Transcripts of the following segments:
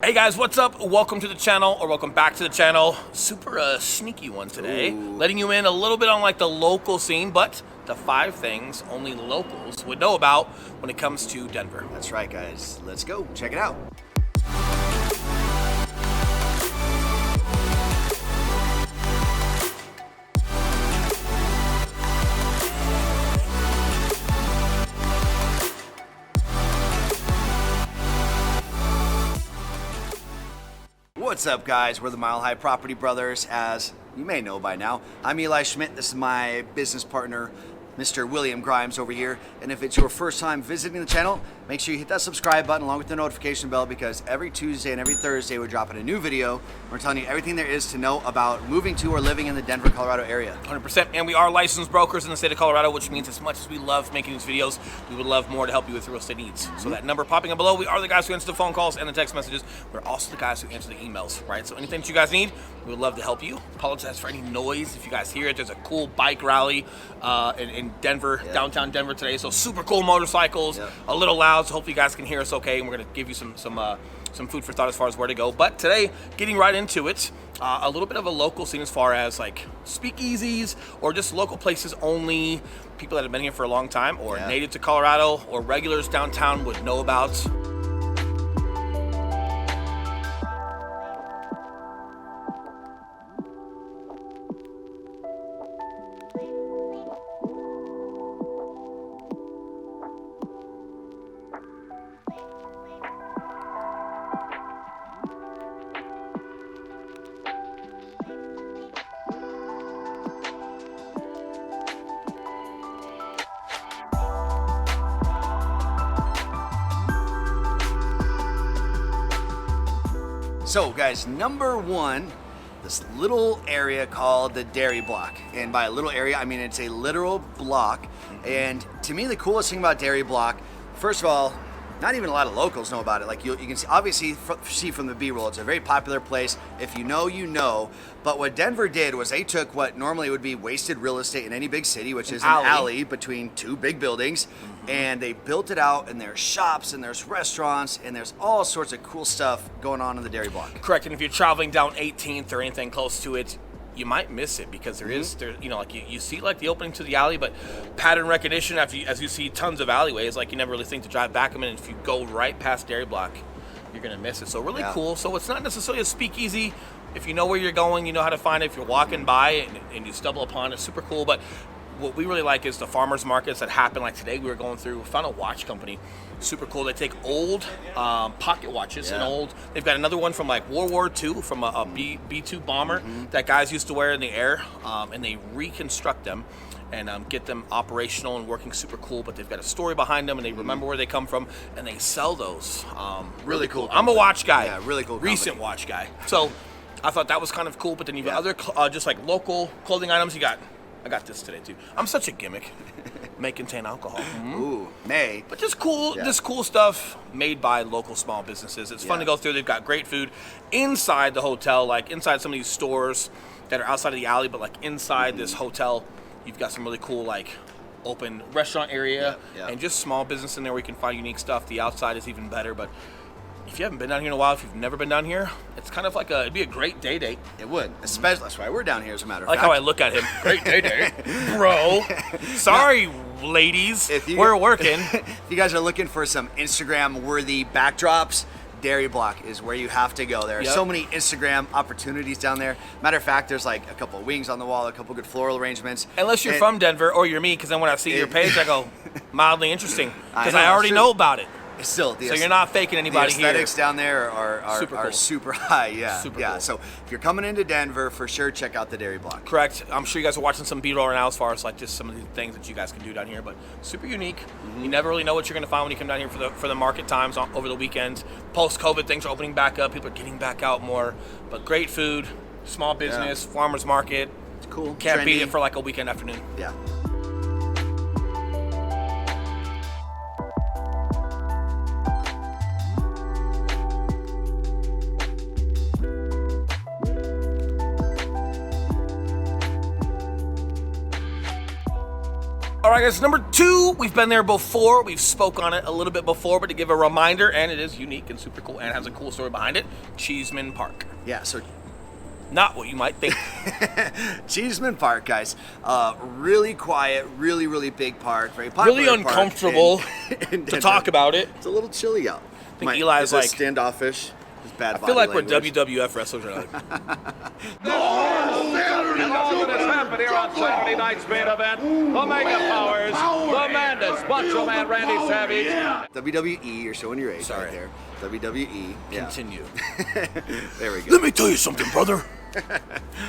Hey guys, what's up? Welcome to the channel, or welcome back to the channel. Super sneaky one today. Ooh. Letting you in a little bit on like the local scene, but the 5 things only locals would know about when it comes to Denver. That's right, guys. Let's go. Check it out. What's up, guys? We're the Mile High Property Brothers, as you may know by now. I'm Eli Schmidt. This is my business partner, Mr. William Grimes over here. And if it's your first time visiting the channel, make sure you hit that subscribe button along with the notification bell, because every Tuesday and every Thursday we're dropping a new video. We're telling you everything there is to know about moving to or living in the Denver, Colorado area. 100%. And we are licensed brokers in the state of Colorado, which means as much as we love making these videos, we would love more to help you with real estate needs. So that number popping up below, we are the guys who answer the phone calls and the text messages. We're also the guys who answer the emails, right? So anything that you guys need, we would love to help you. Apologize for any noise if you guys hear it. There's a cool bike rally in Denver, downtown Denver today. So super cool motorcycles, a little loud, so hopefully you guys can hear us okay, and we're gonna give you some food for thought as far as where to go. But today, getting right into it, a little bit of a local scene as far as like speakeasies or just local places only people that have been here for a long time or native to Colorado or regulars downtown would know about. So guys, number one, this little area called the Dairy Block. And by a little area, I mean it's a literal block. And to me, the coolest thing about Dairy Block, first of all, not even a lot of locals know about it. Like you can see, obviously see from the B-roll, it's a very popular place. If you know, you know. But what Denver did was they took what normally would be wasted real estate in any big city, which is an alley between two big buildings, and they built it out, and there's shops, and there's restaurants, and there's all sorts of cool stuff going on in the Dairy Block. Correct, and if you're traveling down 18th or anything close to it, you might miss it because there is, you know, like you see like the opening to the alley, but pattern recognition as you see tons of alleyways, like you never really think to drive back them in. And if you go right past Dairy Block, you're gonna miss it. So really cool. So it's not necessarily a speakeasy. If you know where you're going, you know how to find it. If you're walking by and you stumble upon it, super cool. But what we really like is the farmers markets that happen. Like today, we were going through, we found a watch company, super cool. They take old pocket watches and old. They've got another one from like World War II, from a B-2 bomber that guys used to wear in the air, and they reconstruct them and get them operational and working super cool. But they've got a story behind them, and they remember where they come from, and they sell those. Really cool. I'm a watch guy. Yeah, really cool. Recent watch guy. So I thought that was kind of cool. But then you've got other just like local clothing items. I got this today too. I'm such a gimmick. May contain alcohol. Ooh, may. But just cool, just cool stuff made by local small businesses. It's fun to go through. They've got great food inside the hotel, like inside some of these stores that are outside of the alley, but like inside this hotel, you've got some really cool like open restaurant area and just small business in there where you can find unique stuff. The outside is even better, but if you haven't been down here in a while, if you've never been down here, it's kind of like it'd be a great day date. It would, especially, that's why we're down here, as a matter of fact. I like how I look at him. Great day date, bro. Sorry, ladies, we're working. If you guys are looking for some Instagram-worthy backdrops, Dairy Block is where you have to go. There are so many Instagram opportunities down there. Matter of fact, there's like a couple of wings on the wall, a couple good floral arrangements. Unless you're from Denver, or you're me, because then when I see your page, I go, mildly interesting, because I already know about it. Still, so you're not faking anybody here. The aesthetics down there are super high, Super cool. So if you're coming into Denver, for sure, check out the Dairy Block. Correct. I'm sure you guys are watching some B-roll right now as far as like just some of the things that you guys can do down here, but super unique. You never really know what you're going to find when you come down here for the market times over the weekends. Post-COVID, things are opening back up. People are getting back out more, but great food, small business, farmers market. It's cool. Can't beat it for like a weekend afternoon. Yeah. All All right, guys, number 2, we've been there before. We've spoke on it a little bit before, but to give a reminder, and it is unique and super cool and has a cool story behind it, Cheeseman Park. Yeah, so not what you might think. Cheeseman Park, guys. Really quiet, really big park. Very popular Really uncomfortable to talk about it. It's a little chilly out. I think Eli's like standoffish. Bad I feel like language. we're WWF wrestlers right Hello, it's happened here on Saturday night's main event. The Mega Powers, the Madness, Macho Man Randy Savage. WWE, you're showing your age Sorry. right there. WWE. Yeah. Continue. There we go. Let me tell you something, brother.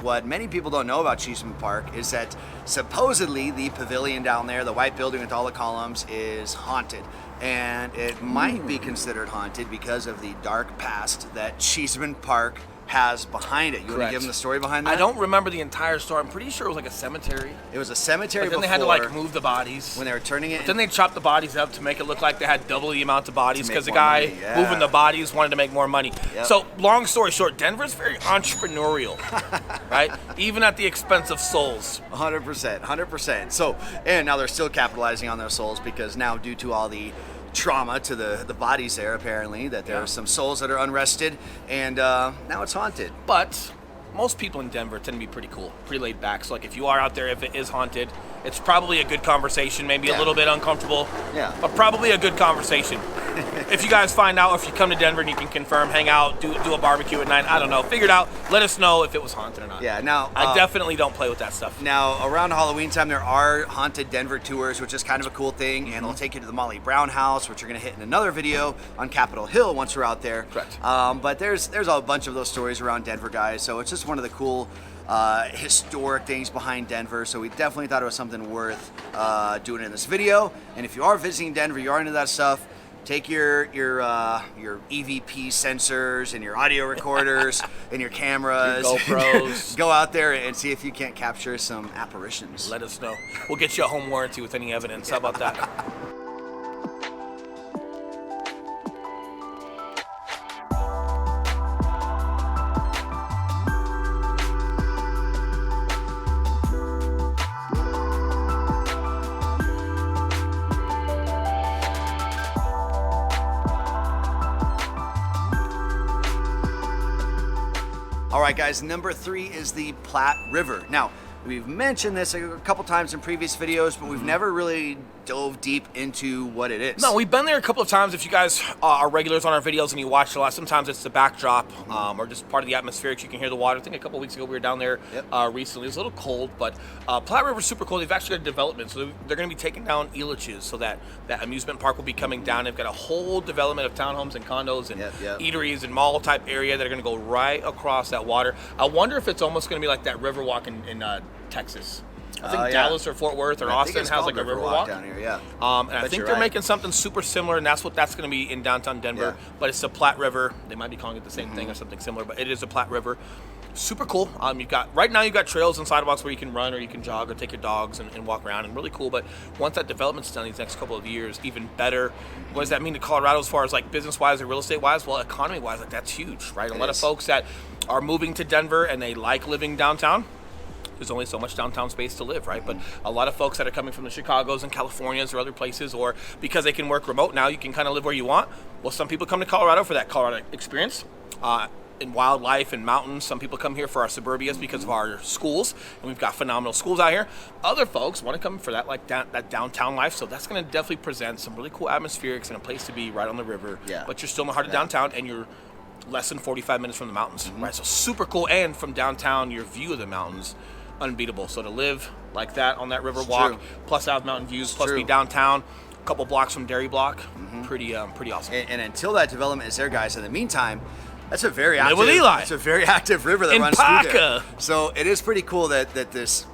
What many people don't know about Cheeseman Park is that supposedly the pavilion down there, the white building with all the columns, is haunted. And it might be considered haunted because of the dark past that Cheeseman Park has behind it. You want to give them the story behind that? I don't remember the entire story. I'm pretty sure it was like a cemetery. It was a cemetery But then before. they had to like move the bodies. When they were turning it. But then they chopped the bodies up to make it look like they had double the amount of bodies To because the make more guy money, yeah. moving the bodies wanted to make more money. Yep. So long story short, Denver's very entrepreneurial, right? Even at the expense of souls. 100%. So, and now they're still capitalizing on their souls because now due to all the trauma to the bodies there, apparently, that there are some souls that are unrested, and now it's haunted. But most people in Denver tend to be pretty cool, pretty laid back. So like if you are out there, if it is haunted, it's probably a good conversation, maybe a little bit uncomfortable, but probably a good conversation. If you guys find out, if you come to Denver and you can confirm, hang out, do a barbecue at night, I don't know, figure it out, let us know if it was haunted or not. Yeah, now I definitely don't play with that stuff. Now, around Halloween time, there are haunted Denver tours, which is kind of a cool thing, and they'll take you to the Molly Brown house, which you're going to hit in another video on Capitol Hill once we're out there. Correct. But there's a bunch of those stories around Denver, guys, so it's just one of the cool historic things behind Denver, so we definitely thought it was something worth doing in this video. And if you are visiting Denver, you are into that stuff, take your EVP sensors and your audio recorders and your cameras, Your GoPros. go out there and see if you can't capture some apparitions. Let us know. We'll get you a home warranty with any evidence. How about that? All right, guys, number 3 is the Platte River. Now, we've mentioned this a couple times in previous videos, but we've never really dove deep into what it is. No, we've been there a couple of times. If you guys are regulars on our videos and you watch a lot, sometimes it's the backdrop or just part of the atmospherics. You can hear the water. I think a couple of weeks ago we were down there recently. It was a little cold, but Platte River's super cool. They've actually got development, so they're going to be taking down Elitch's, so that amusement park will be coming down. They've got a whole development of townhomes and condos and eateries and mall type area that are going to go right across that water. I wonder if it's almost going to be like that river walk in Texas. I think Dallas or Fort Worth or Austin has like a river walk down here, yeah. And I think they're making something super similar, and that's going to be in downtown Denver. But it's the Platte River. They might be calling it the same thing or something similar, but it is a Platte River. Super cool. You've got trails and sidewalks where you can run or you can jog or take your dogs and walk around, and really cool. But once that development's done these next couple of years, even better. What does that mean to Colorado as far as like business wise or real estate wise? Well, economy wise, like that's huge, right? A lot of folks that are moving to Denver and they like living downtown. There's only so much downtown space to live, right? But a lot of folks that are coming from the Chicagos and Californias or other places, or because they can work remote now, you can kind of live where you want. Well, some people come to Colorado for that Colorado experience. In wildlife and mountains. Some people come here for our suburbias because of our schools, and we've got phenomenal schools out here. Other folks want to come for that that downtown life, so that's going to definitely present some really cool atmospherics and a place to be right on the river. But you're still in the heart of downtown, and you're less than 45 minutes from the mountains, right? So super cool, and from downtown, your view of the mountains, unbeatable. So to live like that on that river walk, plus have mountain views, plus be downtown, a couple blocks from Dairy Block, pretty awesome. And until that development is there, guys, in the meantime, that's a very active. Live with Eli. It's a very active river that runs through there. So it is pretty cool that this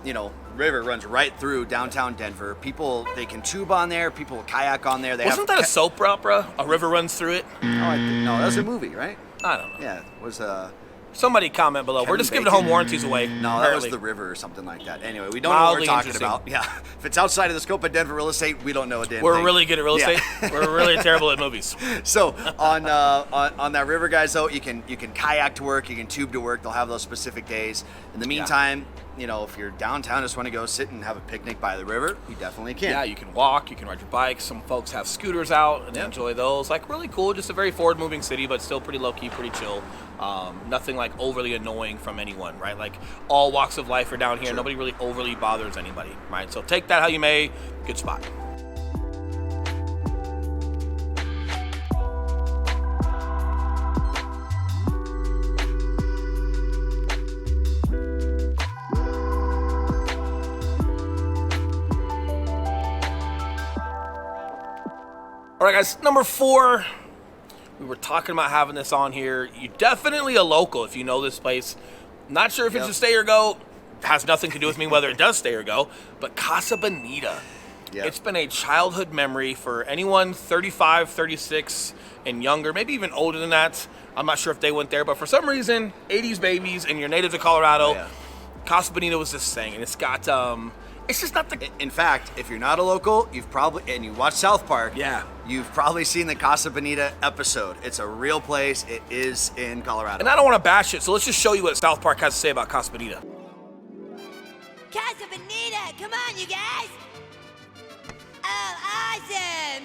river runs right through downtown Denver. People, they can tube on there. People kayak on there. Wasn't that a soap opera? A river runs through it. No, that was a movie, right? I don't know. Yeah, it was Somebody comment below. We're just giving home warranties away. No, that was the river or something like that. Anyway, we don't know what we're talking about. Yeah, if it's outside of the scope of Denver real estate, we don't know a damn thing. We're really good at real estate. We're really terrible at movies. So on that river, guys, though, you can kayak to work, you can tube to work. They'll have those specific days. In the meantime, you know, if you're downtown, just want to go sit and have a picnic by the river, you definitely can. Yeah, you can walk, you can ride your bike. Some folks have scooters out and they enjoy those. Like, really cool, just a very forward-moving city, but still pretty low-key, pretty chill. Nothing like overly annoying from anyone, right? Like, all walks of life are down here. Nobody really overly bothers anybody, right? So take that how you may. Good spot. All right, guys, number 4. We were talking about having this on here. You're definitely a local if you know this place. Not sure if it's a stay or go. Has nothing to do with me whether it does stay or go. But Casa Bonita. Yep. It's been a childhood memory for anyone 35, 36, and younger, maybe even older than that. I'm not sure if they went there, but for some reason, 80s babies, and you're native to Colorado, Casa Bonita was this thing, and it's got it's just not the... In fact, if you're not a local, you've probably... And you watch South Park. Yeah. You've probably seen the Casa Bonita episode. It's a real place. It is in Colorado. And I don't want to bash it, so let's just show you what South Park has to say about Casa Bonita. Casa Bonita! Come on, you guys! Oh, awesome!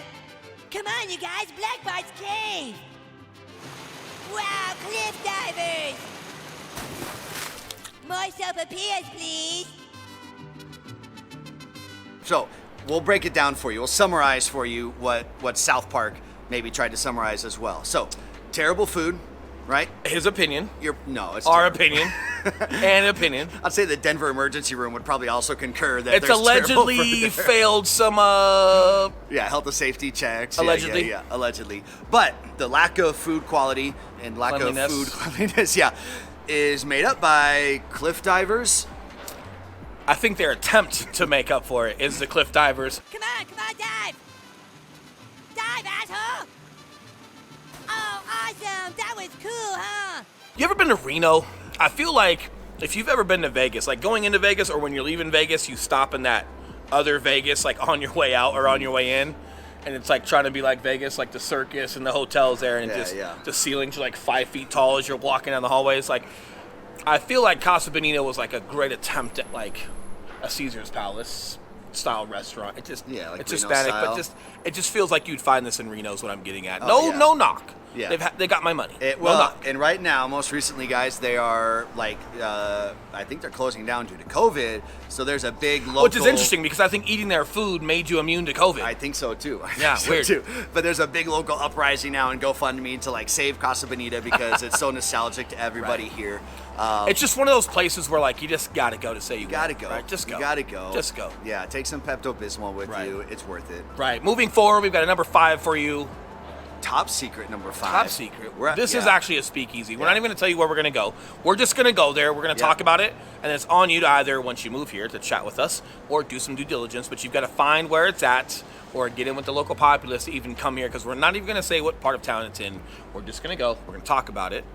Come on, you guys! Black Bart's Cave! Wow, cliff divers! More sopapillas, please! So, we'll break it down for you. We'll summarize for you what South Park maybe tried to summarize as well. So, terrible food, right? His opinion. It's our terrible. opinion. An opinion. I'd say the Denver emergency room would probably also concur that it's there's allegedly failed some health and safety checks. Allegedly. Yeah, allegedly. But the lack of food quality and lack of food cleanliness, is made up by cliff divers. I think their attempt to make up for it is the cliff divers. Come on, dive! Dive, asshole! Oh, awesome! That was cool, huh? You ever been to Reno? I feel like if you've ever been to Vegas, like going into Vegas or when you're leaving Vegas, you stop in that other Vegas, like on your way out or on your way in. And it's like trying to be like Vegas, like the circus and the hotels there, and the ceilings are like 5 feet tall as you're walking down the hallways. Like, I feel like Casa Bonita was like a great attempt at like a Caesar's Palace style restaurant. It just like it's Reno Hispanic, style. but it just feels like you'd find this in Reno is what I'm getting at. Oh, No knock. Yeah. They got my money. And right now, most recently, guys, they are like, I think they're closing down due to COVID. So there's a big local. Which is interesting because I think eating their food made you immune to COVID. I think so too. Weird. Too. But there's a big local uprising now in GoFundMe to like save Casa Bonita because it's so nostalgic to everybody here. It's just one of those places where like you just gotta go to say you gotta went, go. Right? Just go. You gotta go. Just go. Yeah, take some Pepto-Bismol with you. It's worth it. Right. Moving forward, we've got a number 5 for you. Top secret number 5. Top secret. This is actually a speakeasy. We're not even going to tell you where we're going to go. We're just going to go there. We're going to talk about it, and it's on you to either, once you move here, to chat with us or do some due diligence. But you've got to find where it's at or get in with the local populace to even come here because we're not even going to say what part of town it's in. We're just going to go. We're going to talk about it.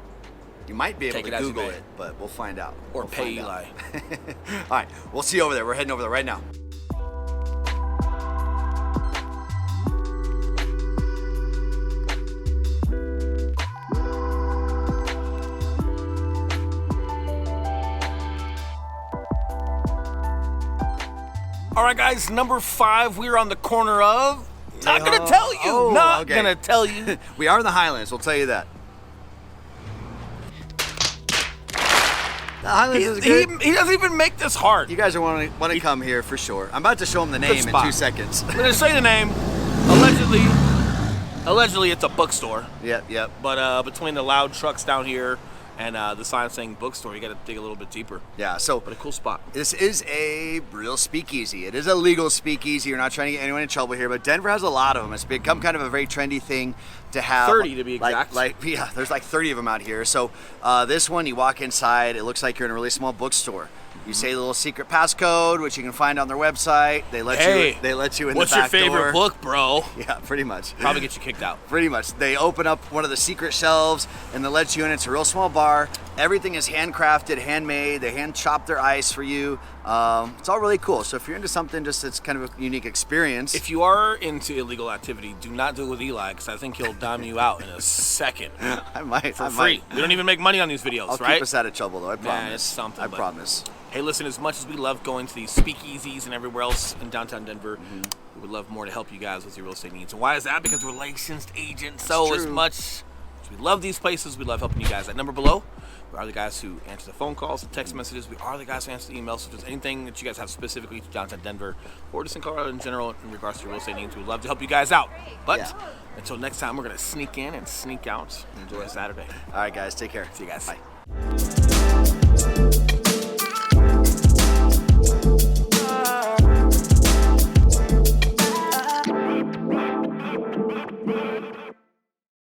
You might be able to Google it, but we'll find out. Or pay Eli. All right. We'll see you over there. We're heading over there right now. All right, guys, number 5, we're on the corner of... Not going to tell you. Not going to tell you. We are in the Highlands, we'll tell you that. The Highlands is good. He doesn't even make this hard. You guys are want to come here for sure. I'm about to show them the name in 2 seconds. I'm going to say the name. Allegedly, it's a bookstore. Yep. But between the loud trucks down here and the sign saying bookstore, you got to dig a little bit deeper. Yeah, but a cool spot. This is a real speakeasy. It is a legal speakeasy. You're not trying to get anyone in trouble here, but Denver has a lot of them. It's become kind of a very trendy thing to have. 30 to be exact. There's like 30 of them out here. So this one, you walk inside, it looks like you're in a really small bookstore. You say the little secret passcode, which you can find on their website. They let you in the back door. What's your favorite book, bro? Yeah, pretty much. Probably get you kicked out. Pretty much. They open up one of the secret shelves and they let you in. It's a real small bar. Everything is handcrafted, handmade. They hand chop their ice for you. It's all really cool. So if you're into something, just it's kind of a unique experience. If you are into illegal activity, do not do it with Eli, because I think he'll dime you out in a second. I might. For free. We don't even make money on these videos, I'll right? keep us out of trouble, though. I promise. Man, it's something. I promise. Hey, listen, as much as we love going to these speakeasies and everywhere else in downtown Denver, we would love more to help you guys with your real estate needs. And why is that? Because we're licensed agents. So as much as we love these places, we love helping you guys. That number below, we are the guys who answer the phone calls, the text messages. We are the guys who answer the emails. So if there's anything that you guys have specifically to downtown Denver or just in Colorado in general in regards to your real estate needs, we'd love to help you guys out. But until next time, we're going to sneak in and sneak out. Enjoy Saturday. All right, guys. Take care. See you guys. Bye.